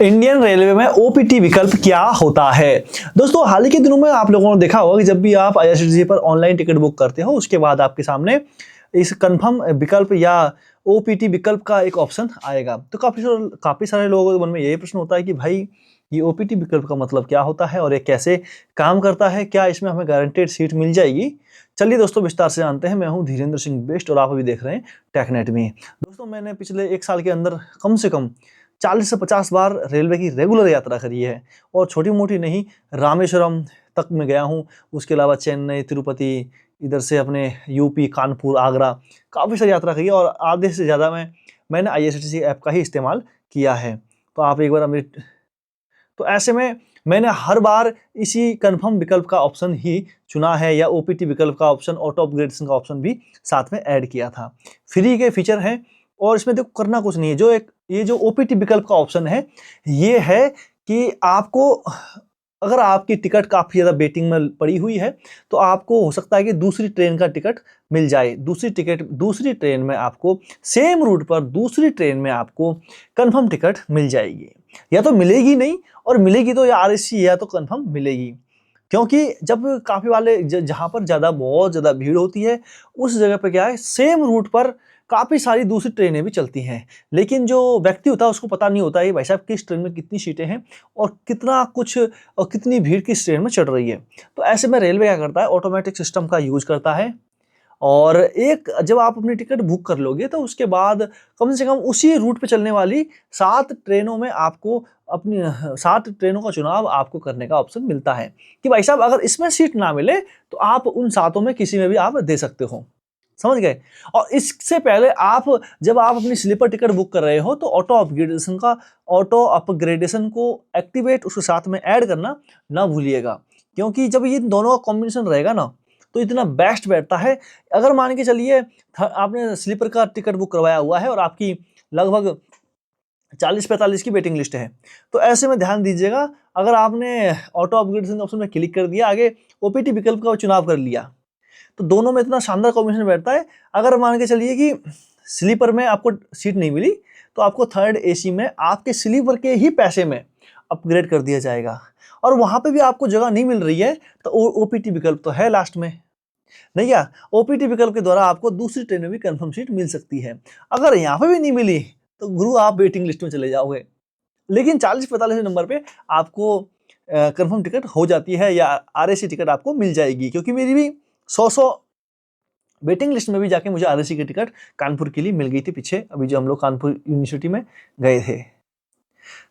Indian railway में OPT विकल्प क्या होता है। दोस्तों हाल ही के दिनों में आप लोगों ने देखा होगा कि जब भी आप आईआरसीटीसी पर ऑनलाइन टिकट बुक करते हो उसके बाद आपके सामने इस कंफर्म विकल्प या ओपीटी विकल्प का एक ऑप्शन आएगा। तो काफी सारे लोगों के मन में यही प्रश्न होता है कि भाई ये ओपीटी विकल्प का मतलब क्या होता है और ये कैसे काम करता है, क्या इसमें हमें गारंटेड सीट मिल जाएगी। चलिए दोस्तों विस्तार से जानते हैं। मैं हूं धीरेन्द्र सिंह बेस्ट और आप अभी देख रहे हैं टेकनेट में। दोस्तों मैंने पिछले 1 साल के अंदर कम से कम 40 से 50 बार रेलवे की रेगुलर यात्रा करी है और छोटी मोटी नहीं, रामेश्वरम तक मैं गया हूँ। उसके अलावा चेन्नई, तिरुपति, इधर से अपने यूपी, कानपुर, आगरा, काफ़ी सारी यात्रा करी है और आधे से ज़्यादा मैंने आईआरसीटीसी ऐप का ही इस्तेमाल किया है। तो आप एक बार मेरी तो ऐसे में मैंने हर बार इसी कन्फर्म विकल्प का ऑप्शन ही चुना है या ओपीटी विकल्प का ऑप्शन, ऑटो अपग्रेडेशन का ऑप्शन भी साथ में ऐड किया था। फ्री के फीचर हैं और इसमें देखो करना कुछ नहीं है। ये जो ओपीटी विकल्प का ऑप्शन है ये है कि आपको अगर आपकी टिकट काफ़ी ज़्यादा वेटिंग में पड़ी हुई है तो आपको हो सकता है कि दूसरी ट्रेन का टिकट मिल जाए। दूसरी ट्रेन में आपको सेम रूट पर दूसरी ट्रेन में आपको कंफर्म टिकट मिल जाएगी, या तो मिलेगी नहीं और मिलेगी तो या आरएसी या तो कंफर्म मिलेगी। क्योंकि जब काफ़ी वाले जहाँ पर बहुत ज़्यादा भीड़ होती है उस जगह पे क्या है, सेम रूट पर काफ़ी सारी दूसरी ट्रेनें भी चलती हैं, लेकिन जो व्यक्ति होता है उसको पता नहीं होता है भाई साहब किस ट्रेन में कितनी सीटें हैं और कितना कुछ और कितनी भीड़ किस ट्रेन में चढ़ रही है। तो ऐसे में रेलवे क्या करता है, ऑटोमेटिक सिस्टम का यूज करता है और जब आप अपनी टिकट बुक कर लोगे तो उसके बाद कम से कम उसी रूट पे चलने वाली 7 ट्रेनों में आपको अपनी 7 ट्रेनों का चुनाव आपको करने का ऑप्शन मिलता है कि भाई साहब अगर इसमें सीट ना मिले तो आप उन 7 में किसी में भी आप दे सकते हो। समझ गए। और इससे पहले जब आप अपनी स्लीपर टिकट बुक कर रहे हो तो ऑटो अपग्रेडेशन को एक्टिवेट उसके साथ में ऐड करना ना भूलिएगा, क्योंकि जब ये दोनों का कॉम्बिनेशन रहेगा ना तो इतना बेस्ट बैठता है। अगर मान के चलिए आपने स्लीपर का टिकट बुक करवाया हुआ है और आपकी लगभग 40-45 की वेटिंग लिस्ट है, तो ऐसे में ध्यान दीजिएगा, अगर आपने ऑटो अपग्रेडेशन ऑप्शन में क्लिक कर दिया, आगे ओपीटी विकल्प का चुनाव कर लिया, तो दोनों में इतना शानदार कॉम्बिनेशन बैठता है। अगर मान के चलिए कि स्लीपर में आपको सीट नहीं मिली तो आपको थर्ड एसी में आपके स्लीपर के ही पैसे में अपग्रेड कर दिया जाएगा और वहां पे भी आपको जगह नहीं मिल रही है तो ओपीटी विकल्प तो है लास्ट में, नहीं क्या? ओपीटी विकल्प के द्वारा आपको दूसरी ट्रेन में भी कंफर्म सीट मिल सकती है। अगर यहाँ पे भी नहीं मिली तो गुरु आप वेटिंग लिस्ट में चले जाओगे, लेकिन 40-45 नंबर पे आपको कंफर्म टिकट हो जाती है या आरएसी टिकट आपको मिल जाएगी। क्योंकि मेरी भी 100 वेटिंग लिस्ट में भी जाके मुझे आरएसी की टिकट कानपुर के लिए मिल गई थी पीछे, अभी जो हम लोग कानपुर यूनिवर्सिटी में गए थे।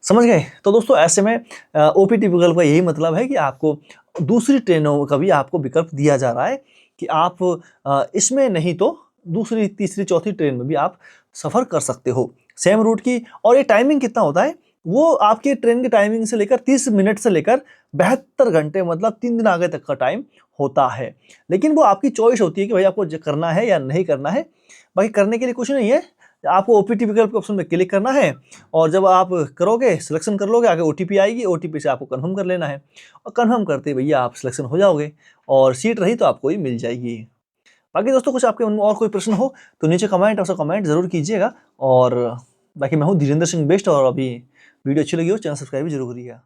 समझ गए। तो दोस्तों ऐसे में ओपीटी विकल्प का यही मतलब है कि आपको दूसरी ट्रेनों का भी आपको विकल्प दिया जा रहा है कि आप इसमें नहीं तो दूसरी, तीसरी, चौथी ट्रेन में भी आप सफर कर सकते हो सेम रूट की। और ये टाइमिंग कितना होता है, वो आपके ट्रेन की टाइमिंग से लेकर 30 मिनट से लेकर 72 घंटे, मतलब 3 दिन आगे तक का टाइम होता है। लेकिन वो आपकी चॉइस होती है कि भाई आपको करना है या नहीं करना है। बाकी करने के लिए कुछ नहीं है, आपको ओपीटी विकल्प के ऑप्शन में क्लिक करना है और जब आप करोगे, सिलेक्शन कर लोगे, आगे ओटीपी आएगी, ओटीपी से आपको कंफर्म कर लेना है और कंफर्म करते ही भैया आप सिलेक्शन हो जाओगे और सीट रही तो आपको ही मिल जाएगी। बाकी दोस्तों कुछ आपके मन में और कोई प्रश्न हो तो नीचे कमेंट जरूर कीजिएगा। और बाकी मैं हूँ धीरेन्द्र सिंह बेस्ट और अभी वीडियो अच्छी लगी हो चैनल सब्सक्राइब भी जरूर करिएगा।